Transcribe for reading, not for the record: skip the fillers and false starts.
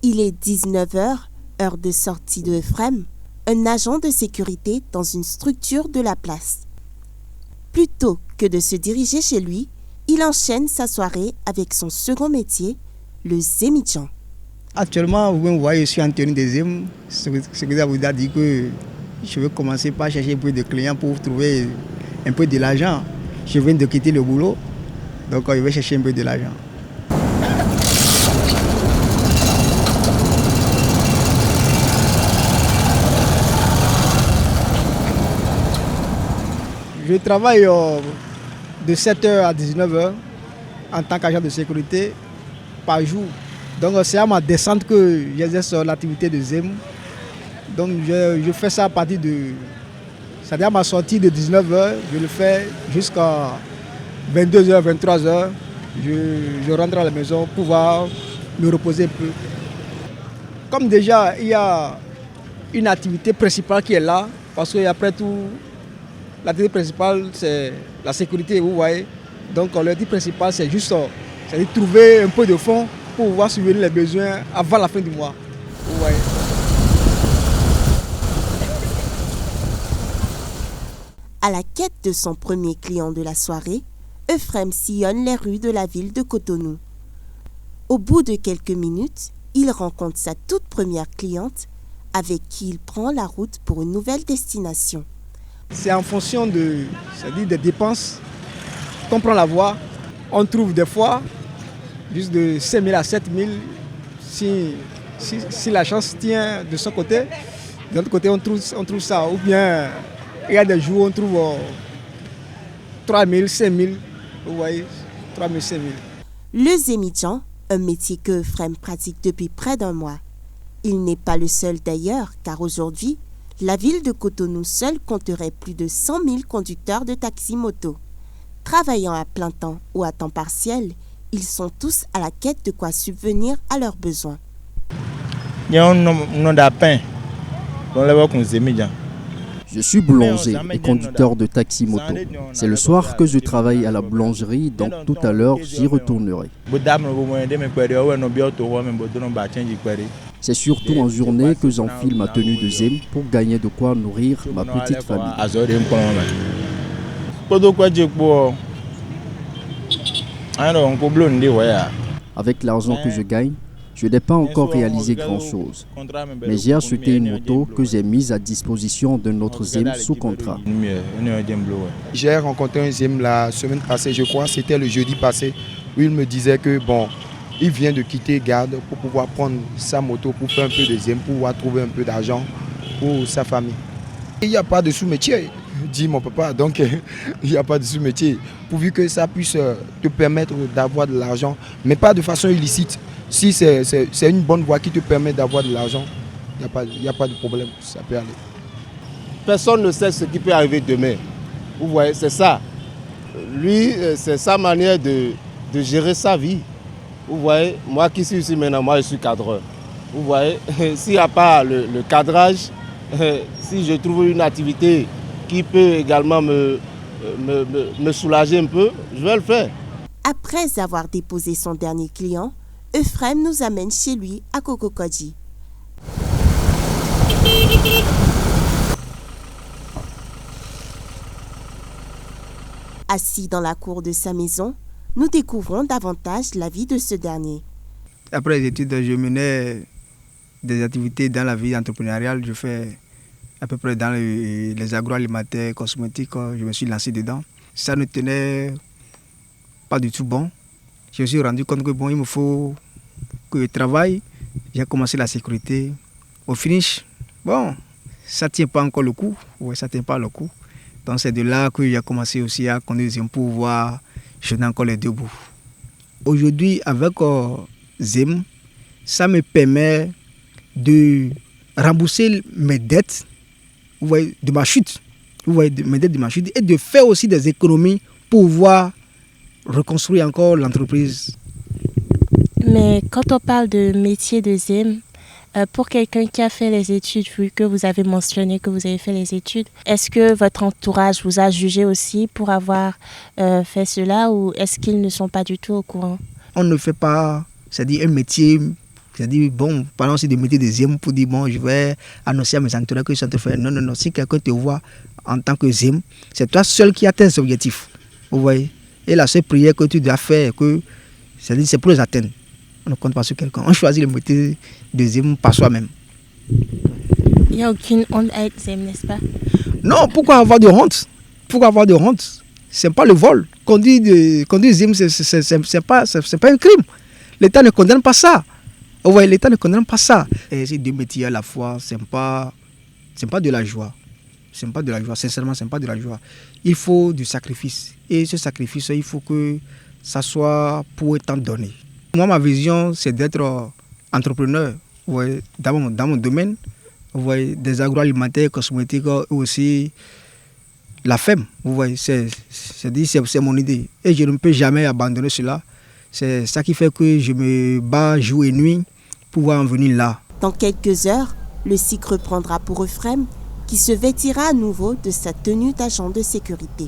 Il est 19h, heure de sortie de Ephrem, un agent de sécurité dans une structure de la place. Plutôt que de se diriger chez lui, il enchaîne sa soirée avec son second métier, le Zemidjan. Actuellement, vous voyez, je suis en tenue de Zem. Ce que ça vous a dit que je vais commencer par chercher un peu de clients pour trouver un peu de l'argent. Je viens de quitter le boulot, donc je vais chercher un peu de l'argent. Je travaille de 7h à 19h en tant qu'agent de sécurité par jour. Donc c'est à ma descente que j'exerce l'activité de Zem. Donc je fais ça à partir de... C'est-à-dire à ma sortie de 19h, je le fais jusqu'à 22h, 23h. Je rentre à la maison pour pouvoir me reposer un peu. Comme déjà il y a une activité principale qui est là, parce qu'après tout, l'activité principale c'est la sécurité, vous voyez. Donc l'activité principale c'est juste c'est-à-dire trouver un peu de fonds pour pouvoir subvenir les besoins avant la fin du mois. Vous voyez. À la quête de son premier client de la soirée, Ephrem sillonne les rues de la ville de Cotonou. Au bout de quelques minutes, il rencontre sa toute première cliente avec qui il prend la route pour une nouvelle destination. C'est en fonction c'est-à-dire des dépenses qu'on prend la voie. On trouve des fois juste de 5 000 à 7 000 si la chance tient de son côté. De l'autre côté, on trouve ça. Ou bien il y a des jours où on trouve 3 000, 5 000. Vous voyez, 3 000, 5 000. Le Zemidjan, un métier que Ephrem pratique depuis près d'un mois. Il n'est pas le seul d'ailleurs, car aujourd'hui, la ville de Cotonou seule compterait plus de 100 000 conducteurs de taxi-moto. Travaillant à plein temps ou à temps partiel, ils sont tous à la quête de quoi subvenir à leurs besoins. Je suis boulanger et conducteur de taxi-moto. C'est le soir que je travaille à la boulangerie, donc tout à l'heure j'y retournerai. C'est surtout en journée que j'enfile ma tenue de Zem pour gagner de quoi nourrir ma petite famille. Avec l'argent que je gagne, je n'ai pas encore réalisé grand-chose. Mais j'ai acheté une moto que j'ai mise à disposition d'un autre Zem sous contrat. J'ai rencontré un Zem la semaine passée, je crois, c'était le jeudi passé, où il me disait que bon, il vient de quitter Garde pour pouvoir prendre sa moto pour faire un peu de Zem, pour pouvoir trouver un peu d'argent pour sa famille. Il n'y a pas de sous-métier, dit mon papa, donc il n'y a pas de sous-métier, pourvu que ça puisse te permettre d'avoir de l'argent, mais pas de façon illicite. Si c'est une bonne voie qui te permet d'avoir de l'argent, il n'y a pas de problème, ça peut aller. Personne ne sait ce qui peut arriver demain. Vous voyez, c'est ça. Lui, c'est sa manière de gérer sa vie. Vous voyez, moi qui suis ici maintenant, moi je suis cadreur. Vous voyez, s'il n'y a pas le cadrage, si je trouve une activité qui peut également me soulager un peu, je vais le faire. Après avoir déposé son dernier client, Ephrem nous amène chez lui à Kokokodji. Assis dans la cour de sa maison, nous découvrons davantage la vie de ce dernier. Après les études, je menais des activités dans la vie entrepreneuriale. Je fais à peu près dans les agroalimentaires, cosmétiques. Je me suis lancé dedans. Ça ne tenait pas du tout bon. Je me suis rendu compte que bon, il me faut que je travaille. J'ai commencé la sécurité. Au finish, bon, ça ne tient pas encore le coup. Oui, ça ne tient pas le coup. Donc c'est de là que j'ai commencé aussi à conduire pour voir jeûner encore les deux bouts. Aujourd'hui, avec Zem, ça me permet de rembourser mes dettes, vous voyez, de ma chute. Vous voyez, mes dettes de ma chute et de faire aussi des économies pour pouvoir reconstruire encore l'entreprise. Mais quand on parle de métier de Zem, pour quelqu'un qui a fait les études, vu que vous avez mentionné que vous avez fait les études, est-ce que votre entourage vous a jugé aussi pour avoir fait cela ou est-ce qu'ils ne sont pas du tout au courant? On ne fait pas, c'est-à-dire un métier C'est-à-dire, bon, parlons aussi de métier de Zem pour dire, bon, je vais annoncer à mes entourage que je suis en train de faire. Non, non, non. Si quelqu'un te voit en tant que Zem, c'est toi seul qui atteins tes objectifs. Vous voyez? Et la seule prière que tu dois faire, c'est-à-dire, c'est pour les atteindre. On ne compte pas sur quelqu'un. On choisit le métier de Zem par soi-même. Il n'y a aucune honte à être Zem, n'est-ce pas? Non, pourquoi avoir de honte? Pourquoi avoir de honte? C'est pas le vol. Conduire Zem, c'est pas un crime. L'État ne condamne pas ça. Vous voyez, l'État ne condamne pas ça. Et ces deux métiers à la fois, c'est pas de la joie. C'est pas de la joie. Sincèrement, c'est pas de la joie. Il faut du sacrifice. Et ce sacrifice, il faut que ça soit pour étant donné. Moi, ma vision, c'est d'être entrepreneur. Vous voyez, dans mon domaine, vous voyez, des agroalimentaires, cosmétiques, aussi la FEM. Vous voyez, c'est mon idée. Et je ne peux jamais abandonner cela. C'est ça qui fait que je me bats jour et nuit pour pouvoir en venir là. Dans quelques heures, le cycle reprendra pour Euphrem, qui se vêtira à nouveau de sa tenue d'agent de sécurité.